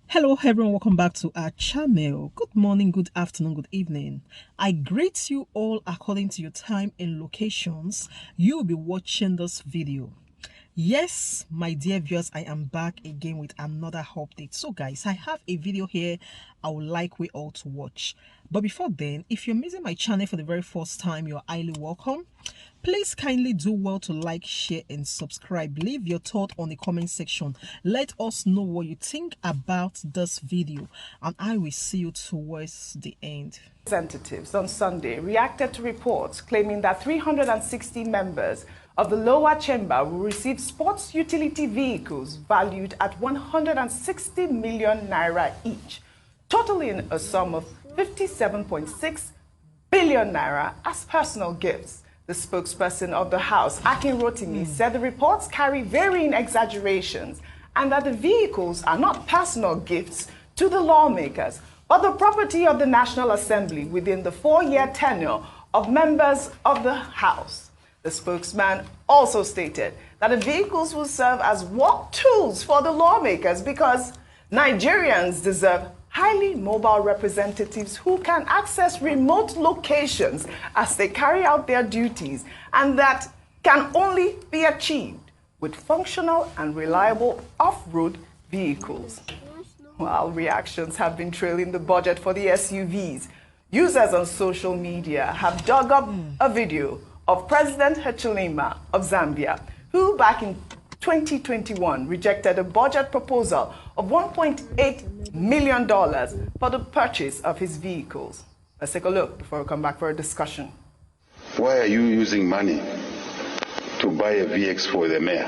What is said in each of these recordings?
Hello everyone, welcome back to our channel. Good morning, good afternoon, good evening. I greet you all according to your time and locations. You will be watching this video. Yes, my dear viewers, I am back again with another update. So guys, I have a video here I would like we all to watch. But before then, if you're missing my channel for the very first time, you're highly welcome. Please kindly do well to like, share and subscribe. Leave your thought on the comment section. Let us know what you think about this video and I will see you towards the end. Representatives on Sunday reacted to reports claiming that 360 members of the lower chamber will receive sports utility vehicles valued at 160 million naira each, totaling a sum of 57.6 billion naira as personal gifts. The spokesperson of the House, Akin Rotimi, said the reports carry varying exaggerations and that the vehicles are not personal gifts to the lawmakers, but the property of the National Assembly within the 4-year tenure of members of the House. The spokesman also stated that the vehicles will serve as work tools for the lawmakers because Nigerians deserve highly mobile representatives who can access remote locations as they carry out their duties, and that can only be achieved with functional and reliable off-road vehicles. While reactions have been trailing the budget for the SUVs, users on social media have dug up a video of President Hichilema of Zambia, who back in 2021 rejected a budget proposal of $1.8 million for the purchase of his vehicles. Let's take a look before we come back for a discussion. Why are you using money to buy a VX for the mayor?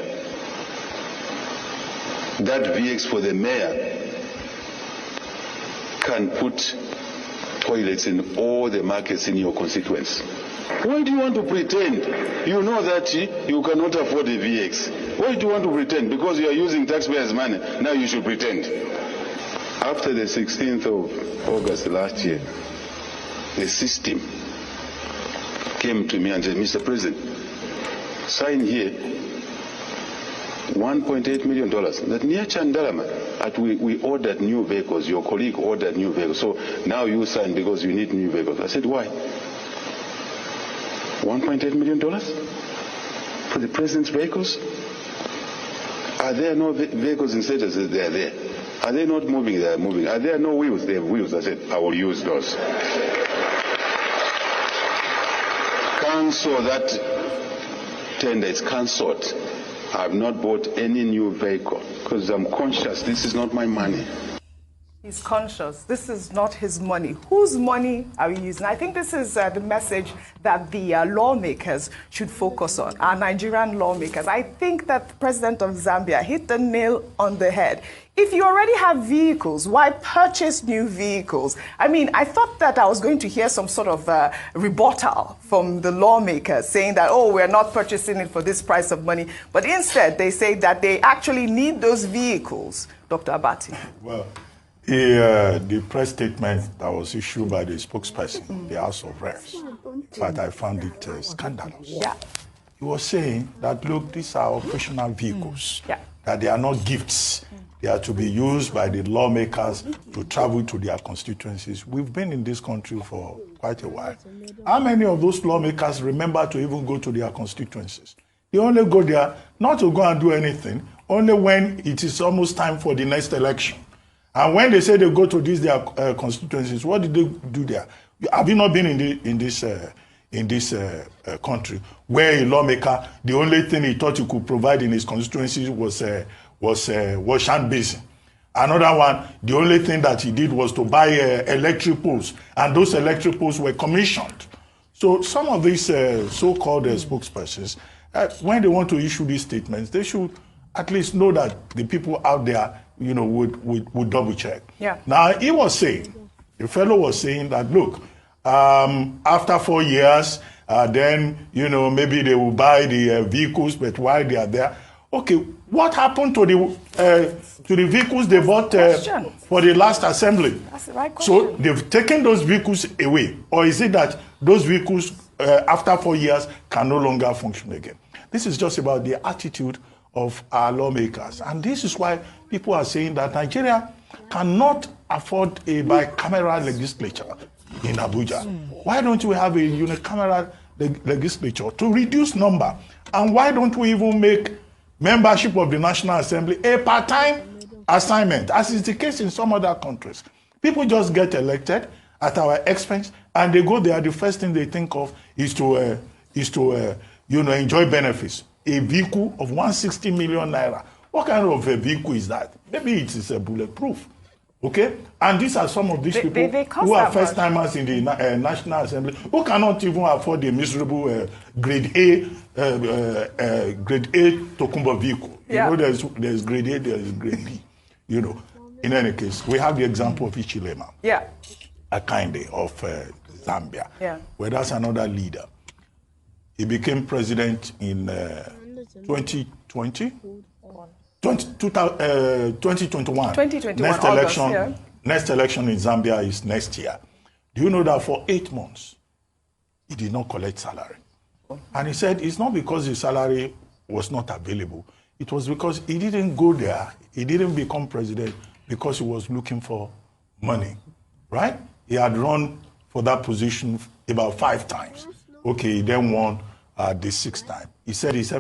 That VX for the mayor can put toilets in all the markets in your constituents. Why do you want to pretend you know that you cannot afford a VX? Why do you want to pretend? Because you are using taxpayers' money, now you should pretend. After the 16th of August last year, the system came to me and said, Mr. President, sign here $1.8 million. That near Chandalama, we ordered new vehicles. Your colleague ordered new vehicles. So now you sign because you need new vehicles. I said, why? $1.8 million for the president's vehicles? Are there no vehicles in status? They are there. Are they not moving? They are moving. Are there no wheels? They have wheels. I said, I will use those. Cancel that tender. It's cancelled. I have not bought any new vehicle because I'm conscious this is not my money. He's conscious. This is not his money. Whose money are we using? I think this is the message that the lawmakers should focus on, our Nigerian lawmakers. I think that the president of Zambia hit the nail on the head. If you already have vehicles, why purchase new vehicles? I mean, I thought that I was going to hear some sort of rebuttal from the lawmakers saying that, oh, we're not purchasing it for this price of money. But instead, they say that they actually need those vehicles. Dr. Abati. Well, the press statement that was issued by the spokesperson, the House of Reps, but I found it scandalous. Yeah. He was saying that, look, these are operational vehicles, that they are not gifts. They are to be used by the lawmakers to travel to their constituencies. We've been in this country for quite a while. How many of those lawmakers remember to even go to their constituencies? They only go there not to go and do anything, only when it is almost time for the next election. And when they say they go to these their constituencies, what did they do there? Have you not been in this country where a lawmaker, the only thing he thought he could provide in his constituencies was wash and basin? Another one, the only thing that he did was to buy electric poles, and those electric poles were commissioned. So some of these so-called spokespersons, when they want to issue these statements, they should at least know that the people out there, you know, would double check. Yeah. Now, he was saying, the fellow was saying that, look, after 4 years, then, you know, maybe they will buy the vehicles, but while they are there, okay, what happened to the vehicles they bought for the last assembly? That's the right question. So they've taken those vehicles away, or is it that those vehicles, after 4 years, can no longer function again? This is just about the attitude of our lawmakers. And this is why people are saying that Nigeria cannot afford a bicameral legislature in Abuja. Why don't we have a unicameral legislature to reduce number? And why don't we even make membership of the National Assembly a part-time assignment, as is the case in some other countries? People just get elected at our expense, and they go there. The first thing they think of is to enjoy benefits. A vehicle of 160 million naira. What kind of a vehicle is that? Maybe it is a bulletproof. Okay? And these are some of these people who are first timers in the National Assembly, who cannot even afford the miserable grade A Tokumbo vehicle. Yeah. You know, there's grade A, there's grade B. You know, in any case, we have the example of Ichilema. Yeah. Akande of Zambia. Yeah. Where that's another leader. He became president in 2020. 2021. Next August, election, next election in Zambia is next year. Do you know that for 8 months, he did not collect salary? And he said it's not because his salary was not available. It was because he didn't go there. He didn't become president because he was looking for money, right? He had run for that position about 5 times. Okay, he then won the 6th time. He said his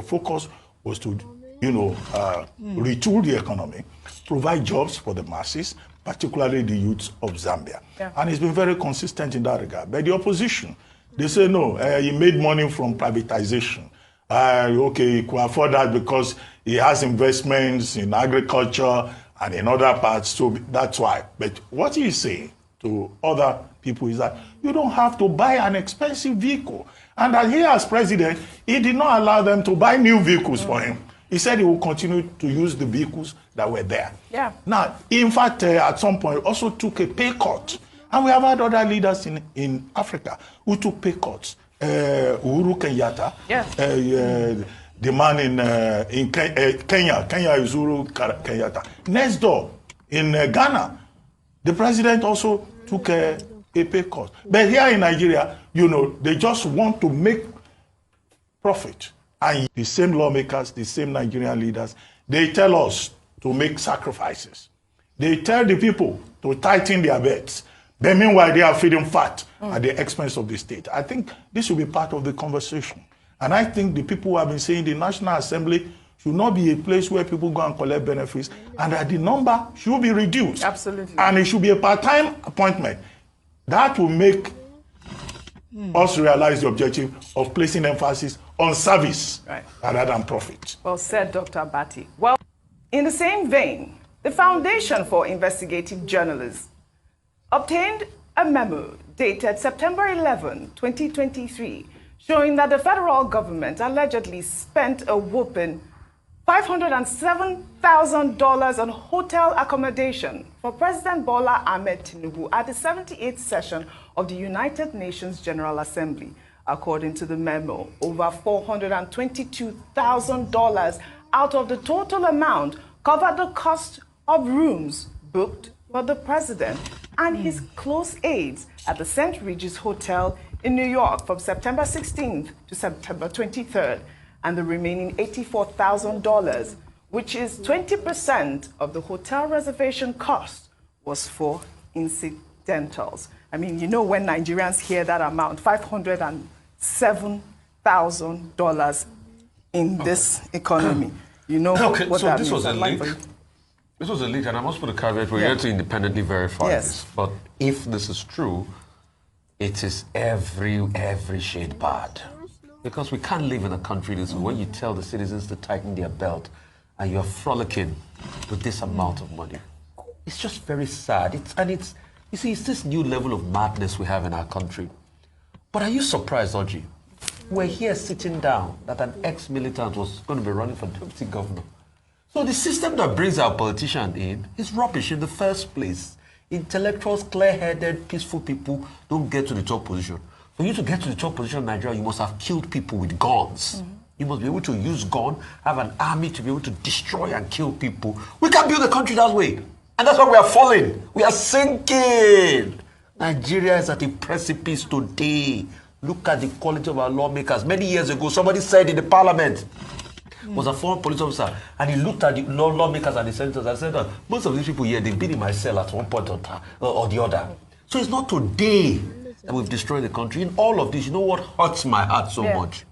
focus was to retool the economy, provide jobs for the masses, particularly the youths of Zambia. Yeah. And he's been very consistent in that regard. But the opposition, they say, no, he made money from privatization. Okay, he could afford that because he has investments in agriculture and in other parts, so that's why. But what he's saying to other people is that you don't have to buy an expensive vehicle. And that he, as president, he did not allow them to buy new vehicles for him. He said he will continue to use the vehicles that were there. Yeah. Now, in fact, at some point, also took a pay cut. And we have had other leaders in Africa who took pay cuts. Uhuru Kenyatta, yes. The man in Kenya. Kenya is Uhuru Kenyatta. Next door, in Ghana, the president also took a pay cut. But here in Nigeria, they just want to make profit. And the same lawmakers, the same Nigerian leaders, they tell us to make sacrifices. They tell the people to tighten their belts. But meanwhile, they are feeding fat at the expense of the state. I think this will be part of the conversation. And I think the people who have been saying the National Assembly should not be a place where people go and collect benefits, and that the number should be reduced. Absolutely. And it should be a part-time appointment. That will make us realize the objective of placing emphasis on service rather than profit. Well said, Dr. Abati. Well, in the same vein, the Foundation for Investigative Journalists obtained a memo dated September 11, 2023, showing that the federal government allegedly spent a whopping $507,000 on hotel accommodation for President Bola Ahmed Tinubu at the 78th session of the United Nations General Assembly. According to the memo, over $422,000 out of the total amount covered the cost of rooms booked for the president and his close aides at the St. Regis Hotel in New York from September 16th to September 23rd, and the remaining $84,000, which is 20% of the hotel reservation cost, was for incidentals. I mean, when Nigerians hear that amount, $507,000 in this economy, what that this means. was a leak. This was a leak, and I must put a caveat, we're here to independently verify this. But if this is true, it is every shade bad. Because we can't live in a country this way. When you tell the citizens to tighten their belt and you're frolicking with this amount of money, it's just very sad. It's this new level of madness we have in our country. But are you surprised, Oji? We're here sitting down that an ex-militant was going to be running for deputy governor. So the system that brings our politician in is rubbish in the first place. Intellectuals, clear-headed, peaceful people don't get to the top position. For you to get to the top position in Nigeria, you must have killed people with guns. You must be able to use gun, have an army to be able to destroy and kill people. We can't build a country that way. And that's why we are falling. We are sinking. Nigeria is at a precipice today. Look at the quality of our lawmakers. Many years ago, somebody said in the parliament was a former police officer, and he looked at the lawmakers and the senators and said, most of these people here, they've been in my cell at one point or the other. So it's not today that we've destroyed the country. In all of this, you know what hurts my heart so much?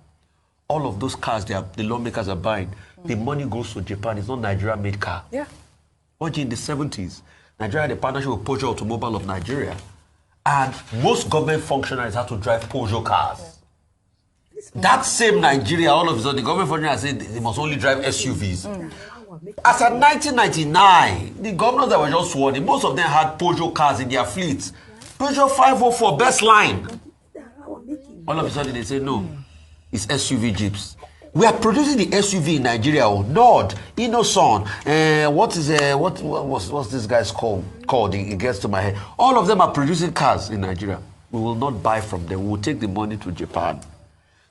All of those cars the lawmakers are buying, the money goes to Japan. It's not Nigeria-made car. Yeah. Watch in the 70s, Nigeria had a partnership with Peugeot Automobile of Nigeria, and most government functionaries had to drive Peugeot cars. That same Nigeria, all of a sudden, the government functionaries said they must only drive SUVs. As of 1999, the governors that were just sworn in, most of them had Peugeot cars in their fleets. Peugeot 504, best line. All of a sudden, they say, no, it's SUV Jeeps. We are producing the SUV in Nigeria. Nord, Innoson, what's this guy's called? It gets to my head. All of them are producing cars in Nigeria. We will not buy from them. We will take the money to Japan.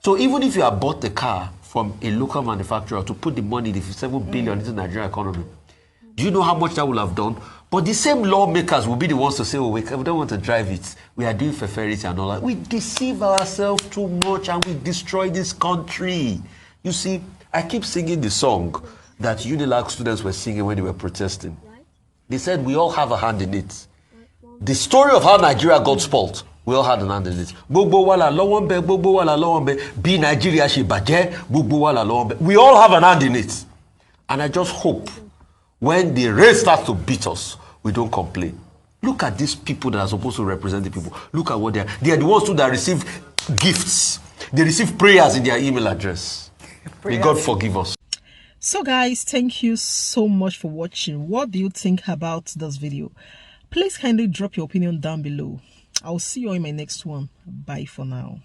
So even if you have bought the car from a local manufacturer to put the money, the 7 billion into the Nigerian economy, do you know how much that will have done? But the same lawmakers will be the ones to say, oh, we don't want to drive it. We are doing fertility and all that. We deceive ourselves too much and we destroy this country. You see, I keep singing the song that Unilag students were singing when they were protesting. They said we all have a hand in it. The story of how Nigeria got spoiled, we all had an hand in it. Be Nigeria she baje, we all have an hand in it. And I just hope when the race starts to beat us, we don't complain. Look at these people that are supposed to represent the people. Look at what they are. They are the ones that receive gifts. They receive prayers in their email address. May God forgive us. So guys, thank you so much for watching. What do you think about this video? Please kindly drop your opinion down below. I'll see you in my next one. Bye for now.